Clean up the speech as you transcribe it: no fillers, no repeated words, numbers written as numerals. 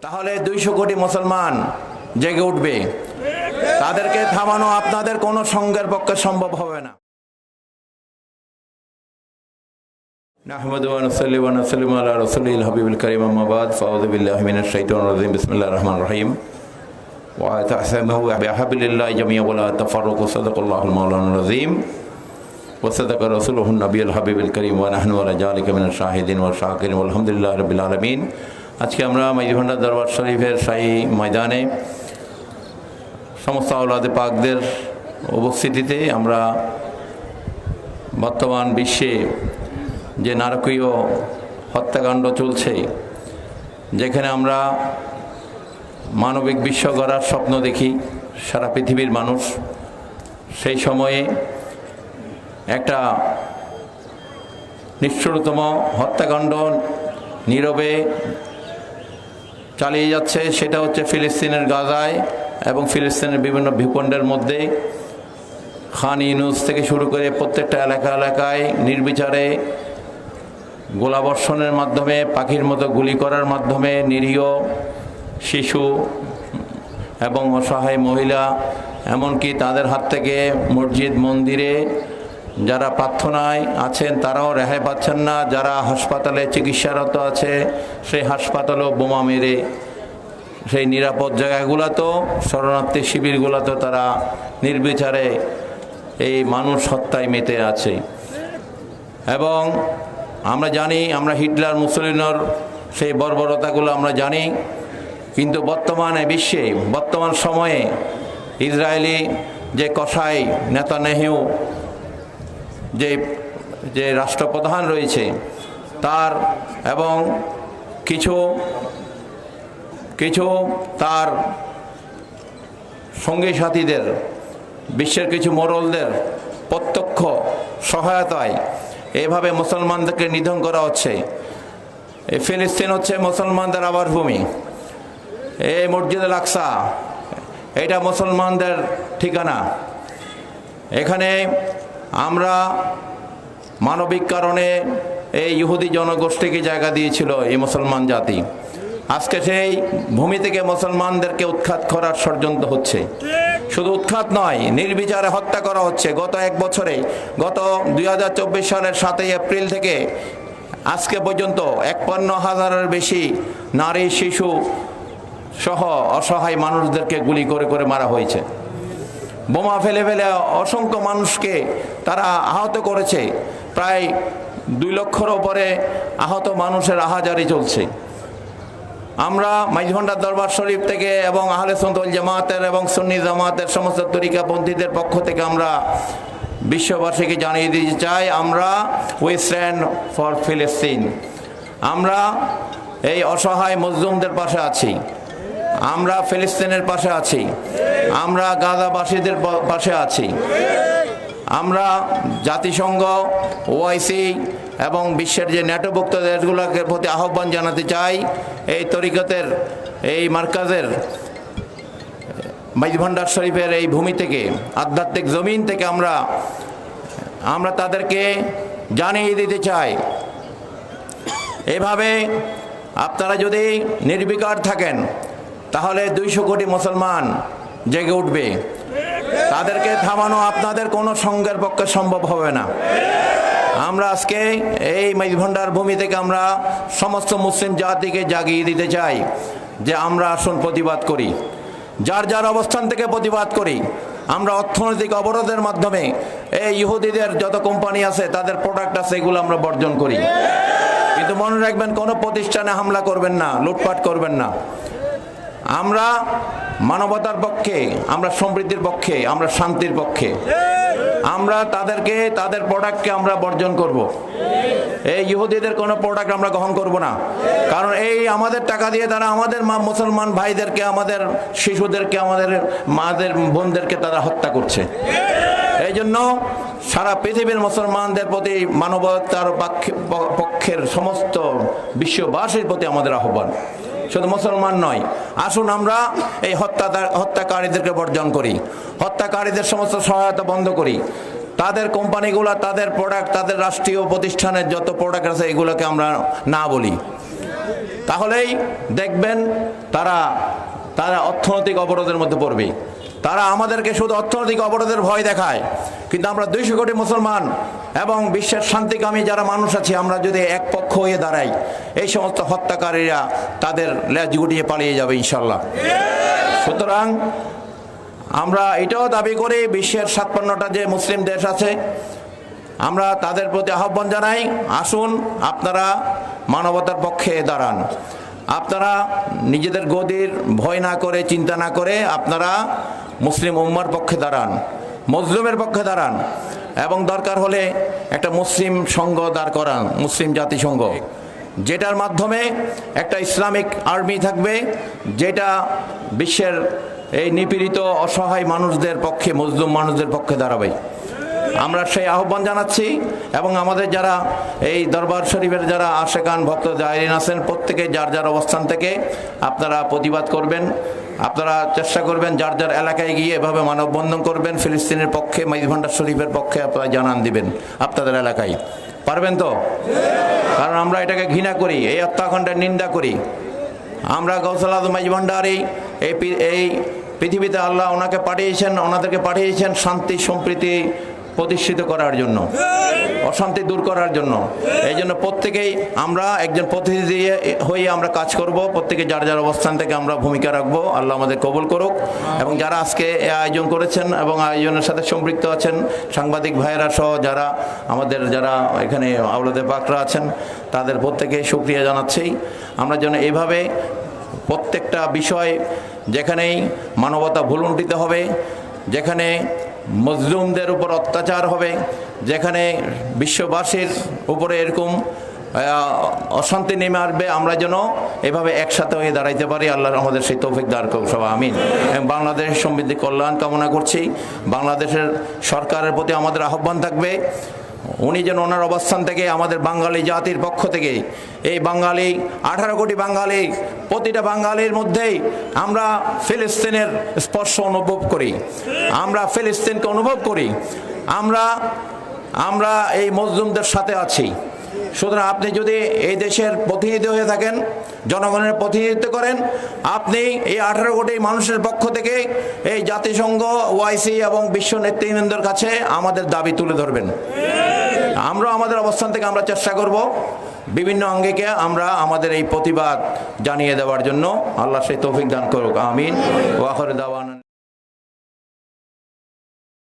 তাহলে 200 কোটি মুসলমান জেগে উঠবে। তাদেরকে থামানো আপনাদের কোনো সঙ্গের পক্ষে সম্ভব হবে না। নাহমাদু ওয়া নুসাল্লি ওয়া নুসাল্লিমু আলা রাসূলিল হাবিবিল কারীম, আম্মা বাদ, ফাআউযু বিল্লাহি মিনাশ শাইতানির রাজীম, বিসমিল্লাহির রহমানির রহিম। ওয়া তা'সামু বিহাবিলিল্লাহি জামিআন ওয়া লা তাফাররাকু, সাদাকাল্লাহুল মাওলানার আযীম ওয়া সাদাকা রাসূলুহুন নবিয়ুল হাবিবিল কারীম ওয়া নাহনু আলা যালিকা মিনাশ শাহিদিন ওয়াল শাকিরিন আলহামদুলিল্লাহি রাব্বিল আলামিন। আজকে আমরা মাইজভান্ডার দরবার শরীফের শাহী ময়দানে সমস্ত আওলাদে পাকদের উপস্থিতিতে আমরা বর্তমান বিশ্বে যে নারকীয় হত্যাকাণ্ড চলছে, যেখানে আমরা মানবিক বিশ্ব গড়ার স্বপ্ন দেখি সারা পৃথিবীর মানুষ, সেই সময়ে একটা নিষ্ঠুরতম হত্যাকাণ্ড নীরবে চালিয়ে যাচ্ছে। সেটা হচ্ছে ফিলিস্তিনের গাজায় এবং ফিলিস্তিনের বিভিন্ন ভূখণ্ডের মধ্যে খান ইউনুস থেকে শুরু করে প্রত্যেকটা এলাকায় নির্বিচারে গোলাবর্ষণের মাধ্যমে, পাখির মতো গুলি করার মাধ্যমে নিরীহ শিশু এবং অসহায় মহিলা, এমনকি তাদের হাত থেকে মসজিদ মন্দিরে যারা প্রার্থনায় আছেন তারাও রেহাই পাচ্ছেন না। যারা হাসপাতালে চিকিৎসারত আছে সেই হাসপাতালেও বোমা মেরে সেই নিরাপদ জায়গাগুলোতেও, শরণার্থী শিবিরগুলোতেও তারা নির্বিচারে এই মানুষ হত্যায় মেতে আছে। এবং আমরা জানি, আমরা হিটলার মুসলিনের সেই বর্বরতাগুলো আমরা জানি, কিন্তু বর্তমানে বিশ্বে, বর্তমান সময়ে ইসরায়েলি যে কসাই নেতানিয়াহু যে রাষ্ট্রপ্রধান রয়েছে তার এবং কিছু তার সঙ্গী সাথীদের, বিশ্বের কিছু মোড়লদের প্রত্যক্ষ সহায়তায় এভাবে মুসলমানদেরকে নিধন করা হচ্ছে। এই ফিলিস্তিন হচ্ছে মুসলমানদের আবাসভূমি। এই মসজিদুল আকসা এটা মুসলমানদের ঠিকানা। এখানে আমরা মানবিক কারণে এই ইহুদি জনগোষ্ঠীকে জায়গা দিয়েছিল এই মুসলমান জাতি। আজকে সেই ভূমি থেকে মুসলমানদেরকে উৎখাত করার ষড়যন্ত্র হচ্ছে। শুধু উৎখাত নয়, নির্বিচারে হত্যা করা হচ্ছে। গত এক বছরে, গত 2024 সালের 7 এপ্রিল থেকে আজকে পর্যন্ত 51,000-এর বেশি নারী, শিশু সহ অসহায় মানুষদেরকে গুলি করে করে মারা হয়েছে। বোমা ফেলে ফেলে অসংখ্য মানুষকে তারা আহত করেছে। প্রায় 2 লক্ষের ওপরে আহত মানুষের আহাজারি চলছে। আমরা মাইজভান্ডার দরবার শরীফ থেকে এবং আহলে সুন্নাত ওয়াল জামাতের এবং সুন্নি জামাতের সমস্ত তরিকাপন্থীদের পক্ষ থেকে আমরা বিশ্ববাসীকে জানিয়ে দিতে চাই, আমরা উই স্ট্যান্ড ফর ফিলিস্তিন। আমরা এই অসহায় মজলুমদের পাশে আছি, আমরা ফিলিস্তিনের পাশে আছি, আমরা গাজাবাসীদের পাশে আছি। আমরা জাতিসংঘ, ওআইসি এবং বিশ্বের যে ন্যাটোভুক্ত দেশগুলোকে প্রতি আহ্বান জানাতে চাই, এই তরিকতের এই মার্কাজের মাইজভান্ডার শরীফের এই ভূমি থেকে, আধ্যাত্মিক জমিন থেকে আমরা তাদেরকে জানিয়ে দিতে চাই, এভাবে আপনারা যদি নির্বিকার থাকেন তাহলে 200 কোটি মুসলমান জেগে উঠবে। তাদেরকে থামানো আপনাদের কোনো সঙ্গের পক্ষে সম্ভব হবে না। আমরা আজকে এই মাইজভান্ডার ভূমি থেকে আমরা সমস্ত মুসলিম জাতিকে জাগিয়ে দিতে চাই যে আমরা আসুন প্রতিবাদ করি, যার যার অবস্থান থেকে প্রতিবাদ করি। আমরা অর্থনৈতিক অবরোধের মাধ্যমে এই ইহুদিদের যত কোম্পানি আছে, তাদের প্রোডাক্ট আছে, এগুলো আমরা বর্জন করি। কিন্তু মনে রাখবেন, কোনো প্রতিষ্ঠানে হামলা করবেন না, লুটপাট করবেন না। আমরা মানবতার পক্ষে, আমরা সমৃদ্ধির পক্ষে, আমরা শান্তির পক্ষে। আমরা তাদেরকে, তাদের প্রোডাক্টকে আমরা বর্জন করব। এই ইহুদিদের কোনো প্রোডাক্ট আমরা গ্রহণ করব না। কারণ এই আমাদের টাকা দিয়ে তারা আমাদের মুসলমান ভাইদেরকে, আমাদের শিশুদেরকে, আমাদের মাদের বোনদেরকে তারা হত্যা করছে। এই জন্য সারা পৃথিবীর মুসলমানদের প্রতি, মানবতার পক্ষের সমস্ত বিশ্ববাসীর প্রতি আমাদের আহ্বান, শুধু মুসলমান নয়, আসুন আমরা এই হত্যাকারীদেরকে বর্জন করি, হত্যাকারীদের সমস্ত সহায়তা বন্ধ করি। তাদের কোম্পানিগুলো, তাদের প্রোডাক্ট, তাদের রাষ্ট্রীয় প্রতিষ্ঠানের যত প্রোডাক্ট আছে এগুলোকে আমরা না বলি। তাহলেই দেখবেন তারা অর্থনৈতিক অবরোধের মধ্যে পড়বে। তারা আমাদেরকে শুধু অর্থনৈতিক অবরোধের ভয় দেখায়, কিন্তু আমরা 200 কোটি মুসলমান এবং বিশ্বের শান্তিকামী যারা মানুষ আছে, আমরা যদি এক পক্ষ হয়ে দাঁড়াই, এই সমস্ত হত্যাকারীরা তাদের লেজ গুটিয়ে পালিয়ে যাবে ইনশাল্লাহ। সুতরাং আমরা এটাও দাবি করি, বিশ্বের 57টা যে মুসলিম দেশ আছে, আমরা তাদের প্রতি আহ্বান জানাই, আসুন আপনারা মানবতার পক্ষে দাঁড়ান। আপনারা নিজেদের গদির ভয় না করে, চিন্তা না করে আপনারা মুসলিম উম্মার পক্ষে দাঁড়ান, মজলুমের পক্ষে দাঁড়ান, এবং দরকার হলে একটা মুসলিম সংঘ দাঁড় করান, মুসলিম জাতিসংঘ, যেটার মাধ্যমে একটা ইসলামিক আর্মি থাকবে, যেটা বিশ্বের এই নিপীড়িত অসহায় মানুষদের পক্ষে, মজলুম মানুষদের পক্ষে দাঁড়াবে। আমরা সেই আহ্বান জানাচ্ছি, এবং আমাদের যারা এই দরবার শরীফের যারা আশেকান ভক্ত জাহিরিন আছেন, প্রত্যেকে যার যার অবস্থান থেকে আপনারা প্রতিবাদ করবেন। আপনারা চেষ্টা করবেন যার যার এলাকায় গিয়ে এভাবে মানববন্ধন করবেন, ফিলিস্তিনের পক্ষে, মাইজ ভান্ডার শরীফের পক্ষে আপনারা জানান দিবেন আপনাদের এলাকায়। পারবেন তো? কারণ আমরা এটাকে ঘৃণা করি, এই হত্যাকাণ্ডের নিন্দা করি। আমরা গৌসুল আজম মাইজ ভান্ডারী এই পৃথিবীতে আল্লাহ ওনাকে পাঠিয়েছেন, ওনাদেরকে পাঠিয়েছেন শান্তি সম্প্রীতি প্রতিষ্ঠিত করার জন্য, অশান্তি দূর করার জন্য। এই জন্য প্রত্যেকেই আমরা একজন প্রতিনিধি হয়ে আমরা কাজ করব, প্রত্যেকে যার যার অবস্থান থেকে আমরা ভূমিকা রাখবো। আল্লাহ আমাদের কবুল করুক। এবং যারা আজকে এই আয়োজন করেছেন এবং আয়োজনের সাথে সম্পৃক্ত আছেন, সাংবাদিক ভাইয়েরা সহ যারা আমাদের যারা এখানে আওলাদে পাকরা আছেন, তাদের প্রত্যেকে শুকরিয়া জানাচ্ছি। আমরা যেন এইভাবে প্রত্যেকটা বিষয়, যেখানেই মানবতা ভুলুণ্ঠিত হবে, যেখানে মজলুমদের উপর অত্যাচার হবে, যেখানে বিশ্ববাসীর উপরে এরকম অশান্তি নেমে আসবে, আমরা যেন এভাবে একসাথে হয়ে দাঁড়াইতে পারি। আল্লাহ আমাদের সেই তৌফিক দান করুক সবাই, আমিন। এবং বাংলাদেশের সমৃদ্ধি কল্যাণ কামনা করছি। বাংলাদেশের সরকারের প্রতি আমাদের আহ্বান থাকবে, উনি যেন ওনার অবস্থান থেকে আমাদের বাঙালি জাতির পক্ষ থেকে, এই বাঙালি 18 কোটি বাঙালি, প্রতিটা বাঙালির মধ্যেই আমরা ফিলিস্তিনের স্পর্শ অনুভব করি, আমরা ফিলিস্তিনকে অনুভব করি, আমরা এই মজলুমদের সাথে আছি। সুতরাং আপনি যদি এই দেশের প্রতিনিধি হয়ে থাকেন, জনগণের প্রতিনিধিত্ব করেন, আপনি এই 18 কোটি মানুষের পক্ষ থেকে এই জাতিসংঘ, ওআইসি এবং বিশ্ব নেতৃবৃন্দের কাছে আমাদের দাবি তুলে ধরবেন। আমরা আমাদের অবস্থান থেকে আমরা চেষ্টা করব বিভিন্ন অঙ্গিকে আমরা আমাদের এই প্রতিবাদ জানিয়ে দেওয়ার জন্য। আল্লাহ সেই তৌফিক দান করুক, আমিন। ওয়া আখিরু দাওয়ানা।